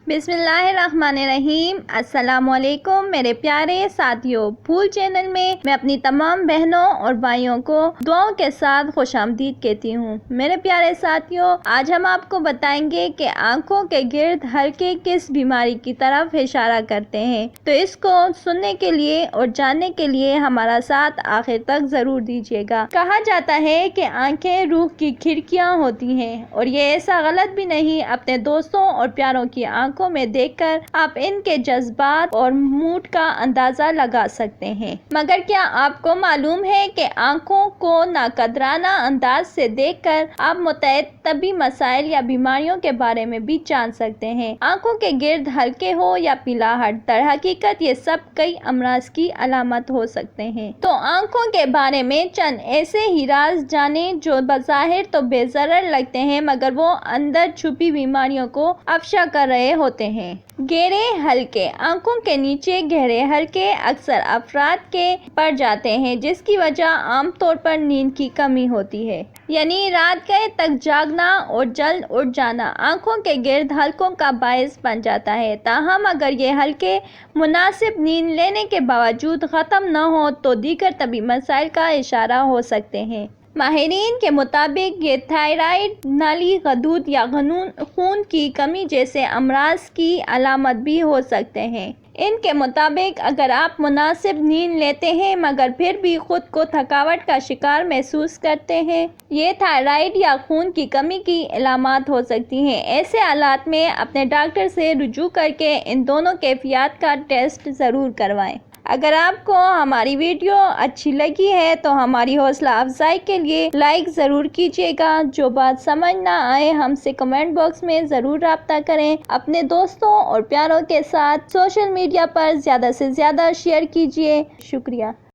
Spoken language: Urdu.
بسم اللہ الرحمن الرحیم۔ السلام علیکم میرے پیارے ساتھیوں، پھول چینل میں میں اپنی تمام بہنوں اور بھائیوں کو دعاؤں کے ساتھ خوش آمدید کہتی ہوں۔ میرے پیارے ساتھیوں، آج ہم آپ کو بتائیں گے کہ آنکھوں کے گرد حلقے کس بیماری کی طرف اشارہ کرتے ہیں، تو اس کو سننے کے لیے اور جاننے کے لیے ہمارا ساتھ آخر تک ضرور دیجیے گا۔ کہا جاتا ہے کہ آنکھیں روح کی کھڑکیاں ہوتی ہیں، اور یہ ایسا غلط بھی نہیں۔ اپنے دوستوں اور پیاروں کی آنکھوں میں دیکھ کر آپ ان کے جذبات اور موڈ کا اندازہ لگا سکتے ہیں، مگر کیا آپ کو معلوم ہے کہ آنکھوں کو ناقدرانہ انداز سے دیکھ کر آپ متعدد طبی مسائل یا بیماریوں کے بارے میں بھی جان سکتے ہیں۔ آنکھوں کے گرد حلقے ہو یا پیلاہٹ، در حقیقت یہ سب کئی امراض کی علامت ہو سکتے ہیں۔ تو آنکھوں کے بارے میں چند ایسے ہی راز جانیں جو بظاہر تو بے ضرر لگتے ہیں، مگر وہ اندر چھپی بیماریوں کو افشا کر رہے ہوتے ہیں۔ گہرے حلقے، آنکھوں کے نیچے گہرے حلقے اکثر افراد کے پڑ جاتے ہیں، جس کی وجہ عام طور پر نیند کی کمی ہوتی ہے، یعنی رات گئے تک جاگنا اور جلد اٹھ جانا آنکھوں کے گرد حلقوں کا باعث بن جاتا ہے۔ تاہم اگر یہ حلقے مناسب نیند لینے کے باوجود ختم نہ ہوں تو دیگر طبی مسائل کا اشارہ ہو سکتے ہیں۔ ماہرین کے مطابق یہ تھائرائیڈ، نالی غدود یا خون کی کمی جیسے امراض کی علامت بھی ہو سکتے ہیں۔ ان کے مطابق اگر آپ مناسب نیند لیتے ہیں مگر پھر بھی خود کو تھکاوٹ کا شکار محسوس کرتے ہیں، یہ تھائرائیڈ یا خون کی کمی کی علامات ہو سکتی ہیں۔ ایسے حالات میں اپنے ڈاکٹر سے رجوع کرکے ان دونوں کیفیات کا ٹیسٹ ضرور کروائیں۔ اگر آپ کو ہماری ویڈیو اچھی لگی ہے تو ہماری حوصلہ افزائی کے لیے لائک ضرور کیجیے گا۔ جو بات سمجھ نہ آئے ہم سے کمنٹ باکس میں ضرور رابطہ کریں۔ اپنے دوستوں اور پیاروں کے ساتھ سوشل میڈیا پر زیادہ سے زیادہ شیئر کیجیے۔ شکریہ۔